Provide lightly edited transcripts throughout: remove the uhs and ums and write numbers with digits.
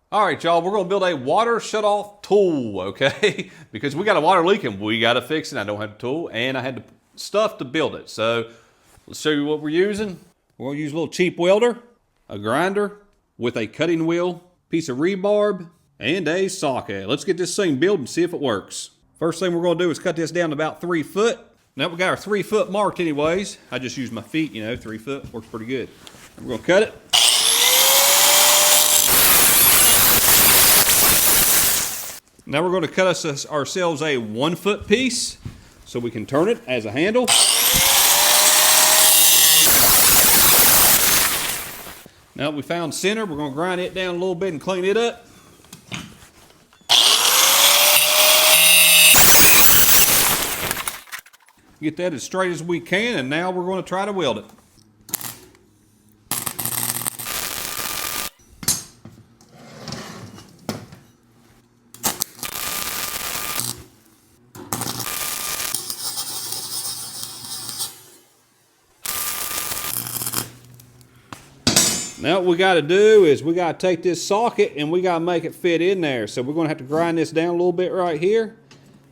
All right, y'all, we're gonna build a water shutoff tool, okay? Because we got a water leak and we gotta fix it. I don't have the tool and I had the stuff to build it. So let's show you what we're using. We're gonna use a little cheap welder, a grinder with a cutting wheel, piece of rebarb, and a socket. Let's get this thing built and see if it works. First thing we're gonna do is cut this down to about 3 foot. Now we got our 3 foot marked anyways. I just use my feet, 3 foot works pretty good. And we're gonna cut it. Now we're going to cut ourselves a 1 foot piece so we can turn it as a handle. Now that we found center, we're going to grind it down a little bit and clean it up. Get that as straight as we can, and now we're going to try to weld it. Now what we got to do is we got to take this socket and we got to make it fit in there. So we're going to have to grind this down a little bit right here.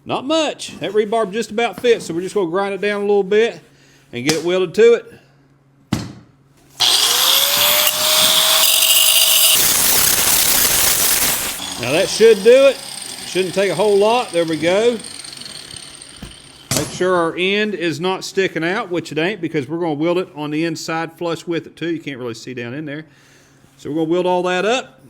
Not much. That rebarb just about fits, so we're just going to grind it down a little bit and get it welded to it. Now that should do it. Shouldn't take a whole lot. There we go. Make sure our end is not sticking out, which it ain't, because we're going to weld it on the inside flush with it too. You can't really see down in there. So we're going to weld all that up.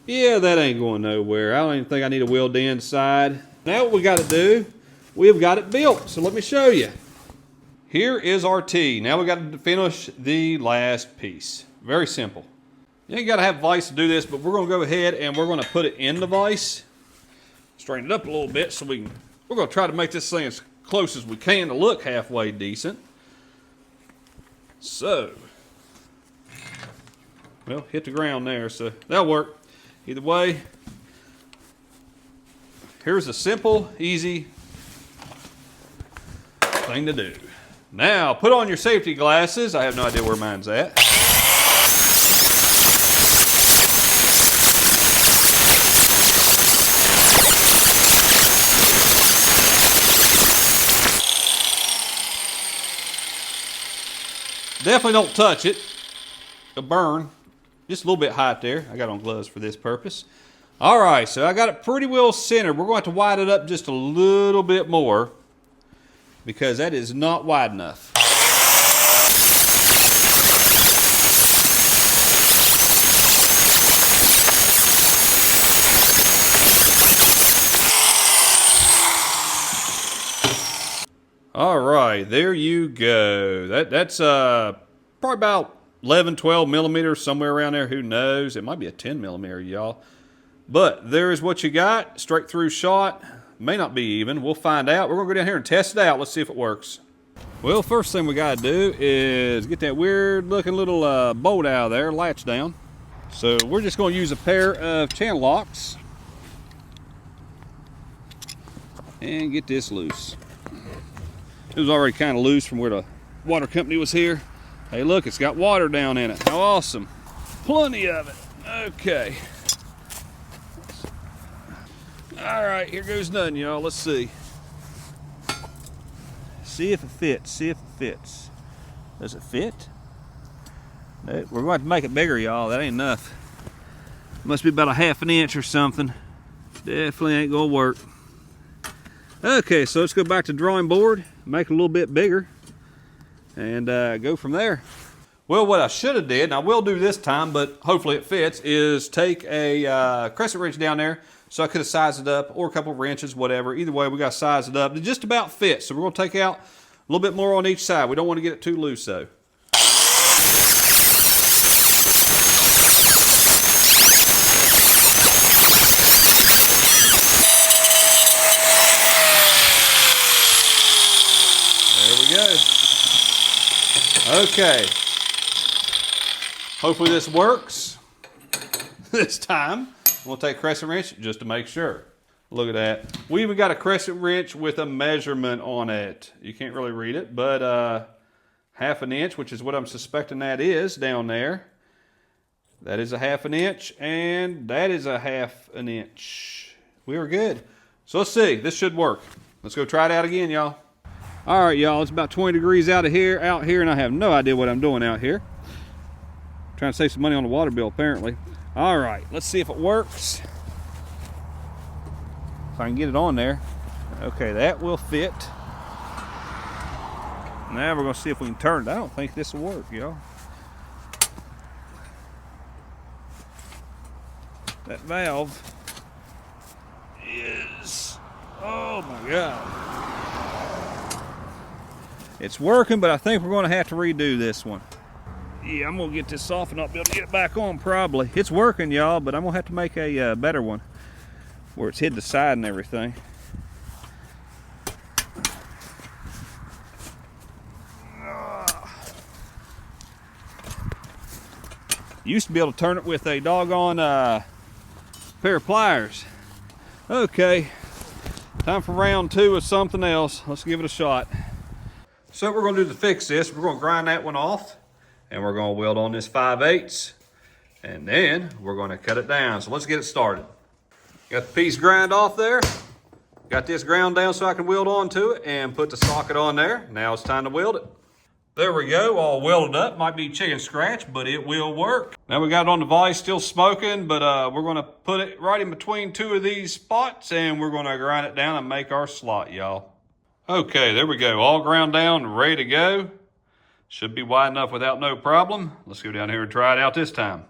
Yeah, that ain't going nowhere. I don't even think I need to weld the inside. Now what we got to do, we've got it built. So let me show you. Here is our T. Now we got to finish the last piece. Very simple. You ain't got to have vise to do this, but we're going to go ahead and we're going to put it in the vise. Straighten it up a little bit so we're going to try to make this thing as close as we can to look halfway decent. So, well, hit the ground there, so that'll work. Either way, here's a simple, easy thing to do. Now, put on your safety glasses. I have no idea where mine's at. Definitely don't touch it. It'll burn. Just a little bit hot there. I got on gloves for this purpose. All right, so I got it pretty well centered. We're going to have to widen it up just a little bit more because that is not wide enough. All right, there you go. That's probably about 11, 12 millimeters, somewhere around there. Who knows? It might be a 10 millimeter, y'all. But there is what you got. Straight through shot. May not be even. We'll find out. We're going to go down here and test it out. Let's see if it works. Well, first thing we got to do is get that weird looking little bolt out of there, latch down. So we're just going to use a pair of channel locks and get this loose. It was already kind of loose from where the water company was here. Hey, look, it's got water down in it. How awesome. Plenty of it. Okay. All right, here goes nothing, y'all. Let's see. See if it fits. See if it fits. Does it fit? No, we're going to have to make it bigger, y'all. That ain't enough. Must be about a ½ an inch or something. Definitely ain't going to work. Okay, so let's go back to the drawing board, make it a little bit bigger, and go from there. Well, what I should have did, and I will do this time, but hopefully it fits, is take a crescent wrench down there, so I could have sized it up, or a couple of wrenches, whatever. Either way, we got to size it up. It just about fits, so we're going to take out a little bit more on each side. We don't want to get it too loose, though. Okay, hopefully this works this time. We'll take a crescent wrench just to make sure. Look at that. We even got a crescent wrench with a measurement on it. You can't really read it, but 1/2 inch, which is what I'm suspecting that is down there. That is a 1/2 inch, and that is a 1/2 inch. We are good. So let's see, this should work. Let's go try it out again, y'all. All right, y'all, it's about 20 degrees out here, and I have no idea what I'm doing out here. Trying to save some money on the water bill, apparently. All right, let's see if it works. If I can get it on there. Okay, that will fit. Now we're gonna see if we can turn it. I don't think this will work, y'all. That valve is, oh my God. It's working, but I think we're gonna have to redo this one. Yeah, I'm gonna get this off and I'll be able to get it back on probably. It's working, y'all, but I'm gonna have to make a better one where it's hid the side and everything. Used to be able to turn it with a doggone pair of pliers. Okay, time for round 2 of something else. Let's give it a shot. So what we're gonna do to fix this, we're gonna grind that one off, and we're gonna weld on this 5/8, and then we're gonna cut it down. So let's get it started. Got the piece grind off there. Got this ground down so I can weld onto it and put the socket on there. Now it's time to weld it. There we go, all welded up. Might be chicken scratch, but it will work. Now we got it on the vise, still smoking, but we're gonna put it right in between 2 of these spots, and we're gonna grind it down and make our slot, y'all. Okay, there we go, all ground down, ready to go. Should be wide enough without no problem. Let's go down here and try it out this time.